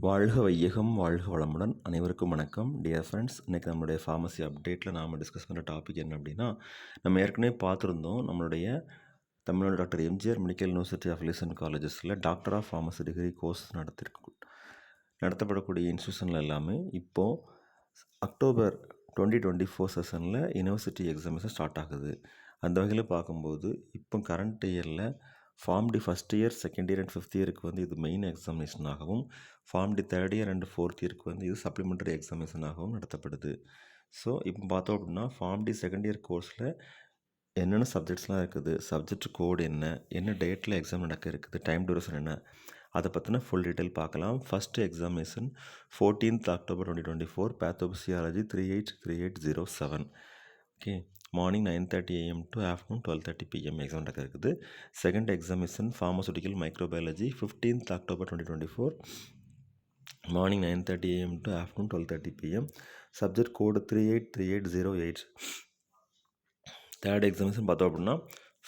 வாழ்க வையகம் வாழ்க வளமுடன் அனைவருக்கும் வணக்கம் டியர் ஃப்ரெண்ட்ஸ். இன்றைக்கி நம்மளுடைய ஃபார்மசி அப்டேட்டில் நாம் டிஸ்கஸ் பண்ணுற டாபிக் என்ன அப்படின்னா, நம்ம ஏற்கனவே பார்த்துருந்தோம் நம்மளுடைய Tamil Nadu doctor MGR medical university affiliation காலேஜஸில் doctor of pharmacy degree course நடத்தப்படக்கூடிய இன்ஸ்டியூஷனில் எல்லாமே இப்போது அக்டோபர் 2024 செஷனில் யூனிவர்சிட்டி எக்ஸாமினேஷன் ஸ்டார்ட் ஆகுது. அந்த வகையில் பார்க்கும்போது இப்போ கரண்ட் இயரில் pharm D first year, second year and fifth இயருக்கு வந்து இது மெயின் எக்ஸாமினேஷனாகவும், pharm D third year and fourth இயருக்கு வந்து இது சப்ளிமெண்டரி எக்ஸாமினேஷனாகவும் நடத்தப்படுது. ஸோ இப்போ பார்த்தோம் அப்படின்னா ஃபார்ம் டி செகண்ட் இயர் கோர்ஸில் என்னென்ன சப்ஜெக்ட்ஸ்லாம் இருக்குது, சப்ஜெக்ட் கோடு என்ன டேட்டில் எக்ஸாம் நடக்க இருக்குது, டைம் டியூரேஷன் என்ன, அதை பற்றின ஃபுல் டீட்டெயில் பார்க்கலாம். First examination 14th October 2024 pathophysiology 383807. Okay, morning 9:30 AM to afternoon 12:30 PM exam நடக்க இருக்குது. Second examination pharmaceutical microbiology 15th October 2024 morning 9:30 AM to afternoon 12:30 PM. Subject code 383808. Third examination பார்த்தோம் அப்படின்னா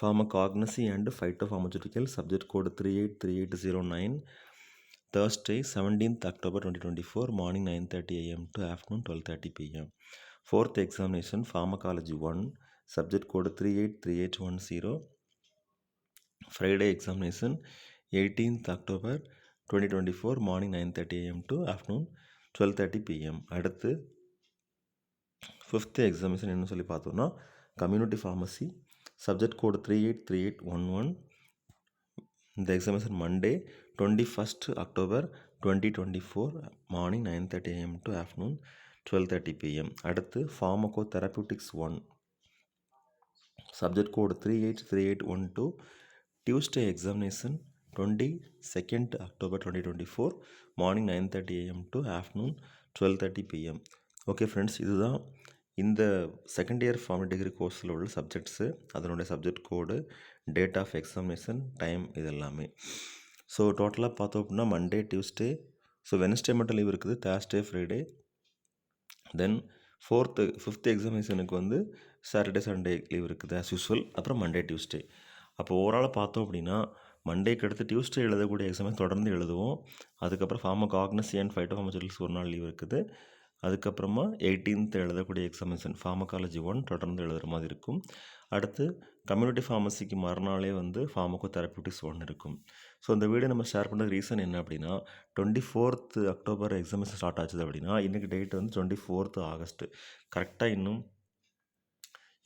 pharmacognosy and phytopharmaceutical subject code 383809. Thursday 17th October 2024 morning 9:30 AM to afternoon 12:30 PM. Fourth examination Pharmacology 1 subject code 383810. Friday examination 18th October 2024 morning 9:30 AM to afternoon 12:30 PM. அடுத்து fifth examination என்ன சொல்லி பார்த்தோம்னா community pharmacy subject code 383811. இந்த examination Monday 21st October 2024 morning 9:30 AM to afternoon 12:30 PM. அடுத்து pharmacotherapeutics 1 subject code 383812. Tuesday examination 22nd October 2024 morning 9:30 AM to afternoon 12:30 PM. Okay friends, இதுதான் இந்த second year pharmacy degree கோர்ஸில் உள்ள subjects, அதனுடைய subject code, date of examination, time, இது எல்லாமே. So டோட்டலாக பார்த்தோம் அப்படின்னா மண்டே, டியூஸ்டே, ஸோ வெனஸ்டே மட்டும் லீவ் இருக்குது, தேர்ஸ்டே, ஃப்ரைடே, தென் ஃபிஃப்த் எக்ஸாமினேஷனுக்கு வந்து சாட்டர்டே, சண்டே லீவ் இருக்குது ஆஸ் யூஸ்வல். அப்புறம் மண்டே, டியூஸ்டே. அப்போ ஓவரால் பார்த்தோம் அப்படின்னா மண்டேக்கு அடுத்து டியூஸ்டே எழுதக்கூடிய எக்ஸாமை தொடர்ந்து எழுதுவோம். அதுக்கப்புறம் ஃபார்மகாக்னசி அண்ட் ஃபைட்டோஃபார்மசூட்டிக்ஸ் ஒரு நாள் லீவ் இருக்குது. அதுக்கப்புறமா 18th எழுதக்கூடிய எக்ஸாமினேஷன் ஃபார்மகாலஜி 1 தொடர்ந்து எழுதுகிற மாதிரி இருக்கும். அடுத்து கம்யூனிட்டி ஃபார்மசிக்கு மறுநாளே வந்து ஃபார்மகோ தெரபியூட்டிக்ஸ் 1 இருக்கும். ஸோ இந்த வீடியோ நம்ம ஷேர் பண்ணுற ரீசன் என்ன அப்படின்னா 24th October எக்ஸாமினேஷன் ஸ்டார்ட் ஆச்சுது அப்படின்னா இன்றைக்கி டேட் வந்து 24th August. கரெக்டாக இன்னும்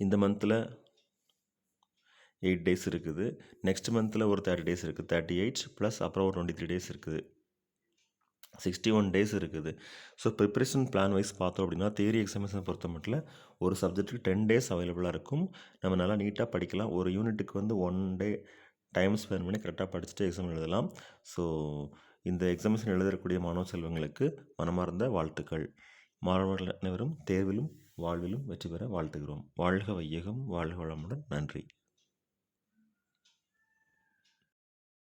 இந்த மந்தில் 8 days இருக்குது. நெக்ஸ்ட் மந்தில் ஒரு 30 days இருக்குது, 38 ப்ளஸ் அப்புறம் ஒரு 23 days இருக்குது, 61 days இருக்குது. ஸோ ப்ரிப்பரேஷன் பிளான் வைஸ் பார்த்தோம் அப்படின்னா தியரி எக்ஸாமினேஷன் பொறுத்த மட்டும் ஒரு சப்ஜெக்ட்டுக்கு 10 days அவைலபிளாக இருக்கும். நம்ம நல்லா நீட்டாக படிக்கலாம். ஒரு யூனிட்டுக்கு வந்து 1 day டைம் ஸ்பெண்ட் பண்ணி கரெக்டாக படிச்சுட்டு எக்ஸாம் எழுதலாம். ஸோ இந்த எக்ஸாமினேஷன் எழுதக்கூடிய மாணவ செல்வங்களுக்கு மனமார்ந்த வாழ்த்துக்கள். மாணவர்கள் அனைவரும் தேர்விலும் வாழ்விலும் வெற்றி பெற வாழ்த்துகிறோம். வாழ்க வையகம் வாழ்க வளமுடன். நன்றி.